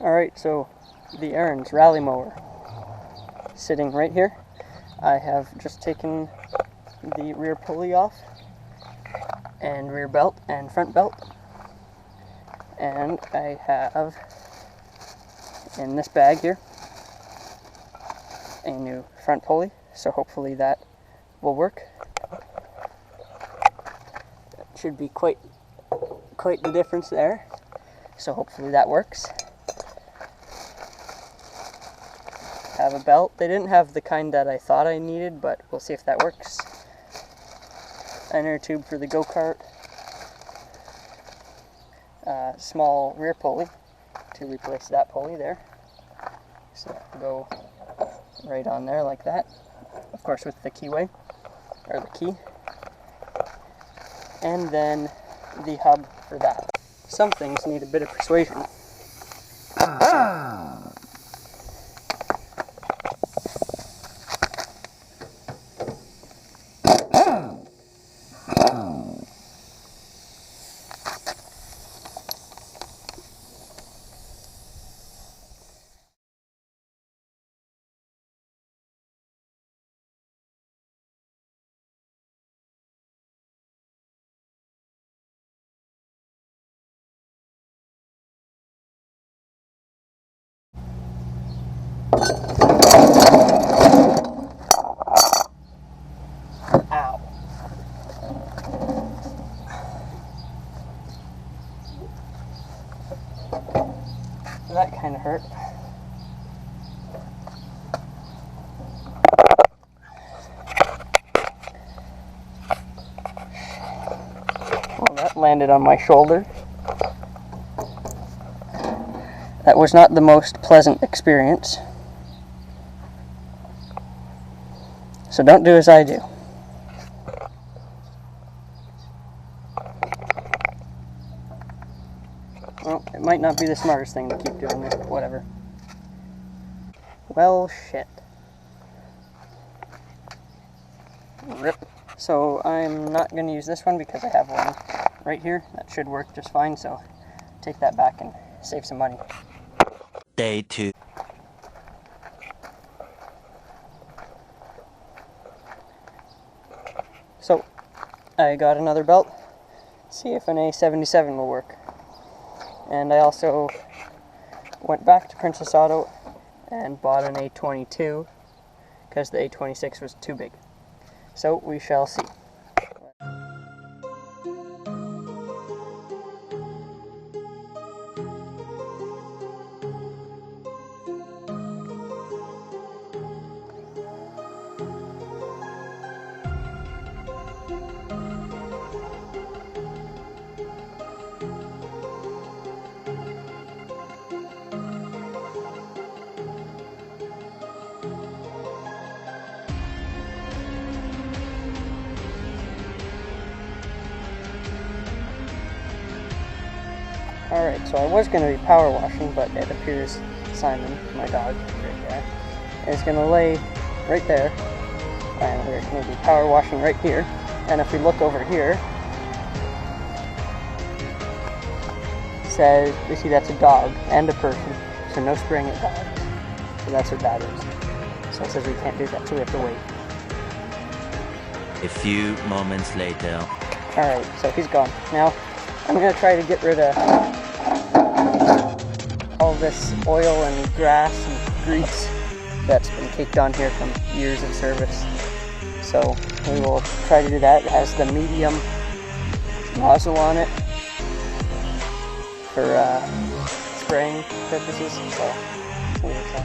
Alright, so the Ariens rally mower sitting right here. I have just taken the rear pulley off, and rear belt and front belt, and I have in this bag here a new front pulley, so hopefully that will work. It should be quite the difference there, so hopefully that works. Have a belt. They didn't have the kind that I thought I needed, but we'll see if that works. Inner tube for the go-kart. Small rear pulley to replace that pulley there. So that will go right on there like that. Of course with the keyway, or the key. And then the hub for that. Some things need a bit of persuasion. Ow. That kind of hurt. Well, that landed on my shoulder. That was not the most pleasant experience. So don't do as I do. Well, it might not be the smartest thing to keep doing this, but whatever. Well, shit. Rip. So I'm not going to use this one because I have one right here. That should work just fine, so take that back and save some money. Day 2. So, I got another belt. See if an A77 will work. And I also went back to Princess Auto and bought an A22 because the A26 was too big. So we shall see. Alright, so I was going to be power washing, but it appears Simon, my dog, right there, is going to lay right there, and we're going to be power washing right here. And if we look over here, it says, you see that's a dog and a person, so no spraying at dogs. So that's what that is. So it says we can't do that, so we have to wait. A few moments later. Alright, so he's gone. Now, I'm going to try to get rid of all this oil and grass and grease that's been caked on here from years of service. So we will try to do that. It has the medium nozzle on it for spraying purposes, so we will try.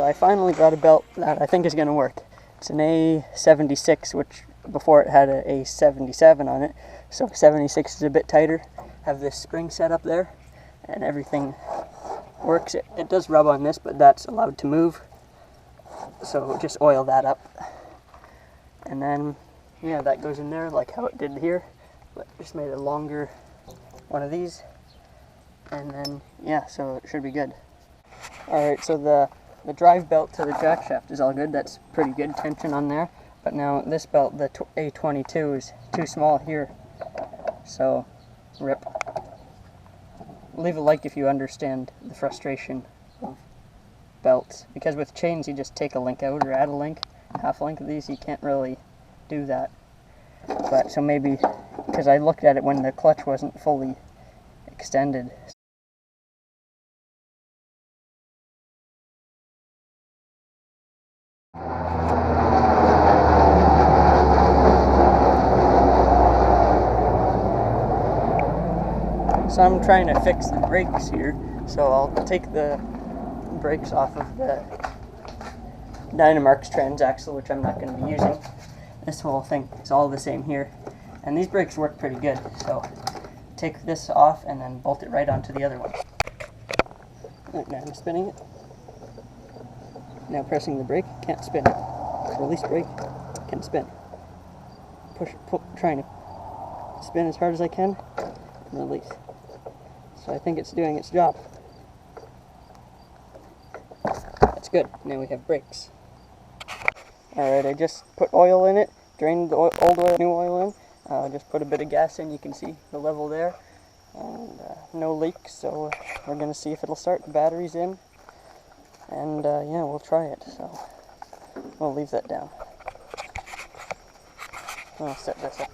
So I finally got a belt that I think is going to work. It's an A76, which before it had a A77 on it. So 76 is a bit tighter. Have this spring set up there, and everything works. It does rub on this, but that's allowed to move. So just oil that up. And then, yeah, that goes in there like how it did here. But just made a longer one of these. And then, yeah, so it should be good. Alright, so the drive belt to the jack shaft is all good. That's pretty good tension on there. But now this belt, the A22, is too small here. So, rip. Leave a like if you understand the frustration of belts. Because with chains, you just take a link out or add a link. Half link of these, you can't really do that. But, so maybe, because I looked at it when the clutch wasn't fully extended. So I'm trying to fix the brakes here, so I'll take the brakes off of the Dynamark's transaxle, which I'm not going to be using. This whole thing is all the same here, and these brakes work pretty good, so take this off and then bolt it right onto the other one. Right, now I'm spinning it. Now pressing the brake, can't spin it. Release brake, can spin. Trying to spin as hard as I can, and release. So I think it's doing its job. That's good. Now we have brakes. Alright, I just put oil in it, drained the old oil, new oil in. Just put a bit of gas in, you can see the level there. And no leaks, so we're going to see if it'll start. The battery's in. And yeah, we'll try it. So we'll leave that down. I'll set this up.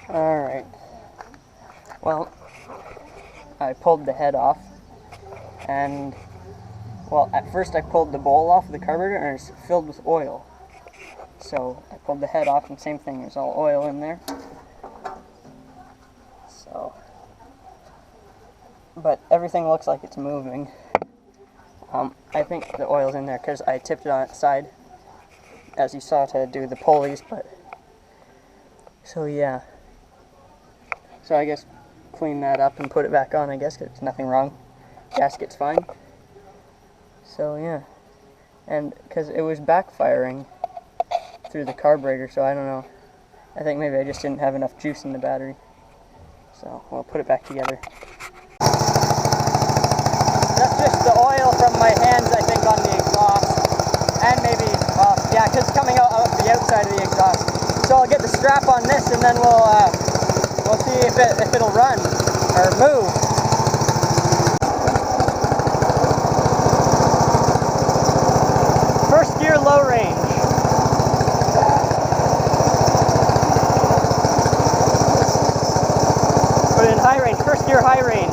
Alright, well, I pulled the head off, and, well, at first I pulled the bowl off the carburetor and it's filled with oil. So I pulled the head off and same thing, there's all oil in there. So, but everything looks like it's moving. I think the oil's in there because I tipped it on its side, as you saw, to do the pulleys, but, so yeah. So I guess clean that up and put it back on, I guess, because there's nothing wrong. Gasket's fine. So yeah. And because it was backfiring through the carburetor, so I don't know. I think maybe I just didn't have enough juice in the battery. So we'll put it back together. That's just the oil from my hands, I think, on the exhaust. And maybe, well, yeah, because it's coming out of the outside of the exhaust. So I'll get the strap on this and then we'll see if it'll run or move. First gear, low range. Put it in high range. First gear, high range.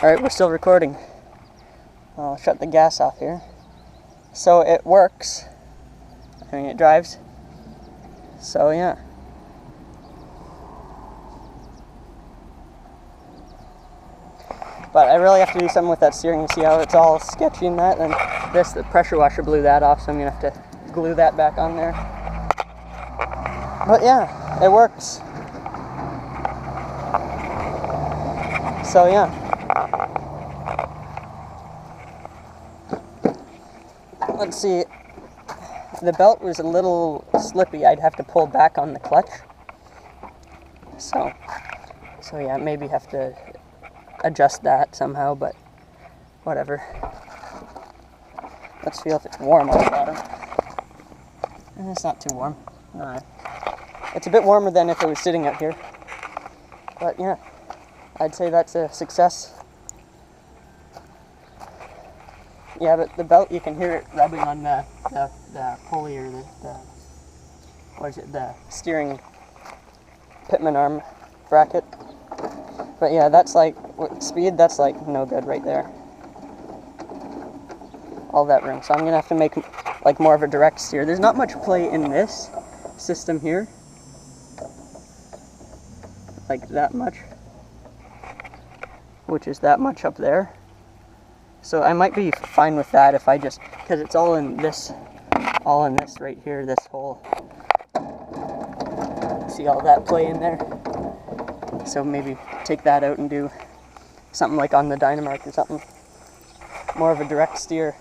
Alright, we're still recording. I'll shut the gas off here. So it works. I mean, it drives. So yeah. But I really have to do something with that steering. You see how it's all sketchy and that? And the pressure washer blew that off, so I'm going to have to glue that back on there. But yeah, it works. So yeah. Let's see. The belt was a little slippy. I'd have to pull back on the clutch. So yeah, maybe have to adjust that somehow, but whatever. Let's feel if it's warm on the bottom. It's not too warm. No. It's a bit warmer than if it was sitting out here. But yeah, I'd say that's a success. Yeah, but the belt, you can hear it rubbing on the pulley or the steering pitman arm bracket. But yeah, that's like, speed, that's like no good right there. All that room. So I'm going to have to make like more of a direct steer. There's not much play in this system here. Like that much. Which is that much up there. So I might be fine with that if I just, because it's all in this right here, this whole, see all that play in there? So maybe take that out and do something like on the Dynamark or something. More of a direct steer,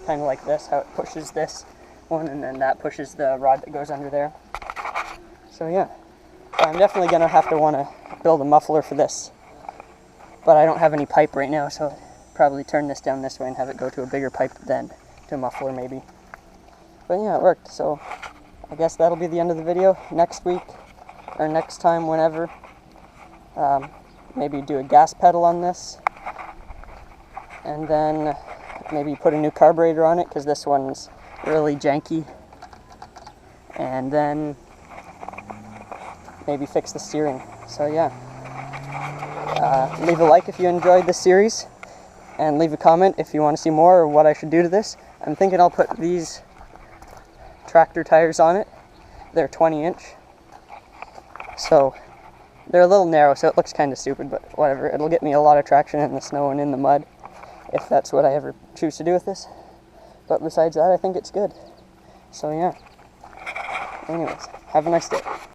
kind of like this, how it pushes this one and then that pushes the rod that goes under there. So yeah, I'm definitely going to have to want to build a muffler for this. But I don't have any pipe right now, so probably turn this down this way and have it go to a bigger pipe then to a muffler maybe. But yeah, it worked. So I guess that'll be the end of the video. Next week or next time, whenever, maybe do a gas pedal on this, and then maybe put a new carburetor on it because this one's really janky, and then maybe fix the steering. So yeah, leave a like if you enjoyed this series. And leave a comment if you want to see more or what I should do to this. I'm thinking I'll put these tractor tires on it. They're 20-inch. So they're a little narrow, so it looks kind of stupid, but whatever. It'll get me a lot of traction in the snow and in the mud, if that's what I ever choose to do with this. But besides that, I think it's good. So yeah. Anyways, have a nice day.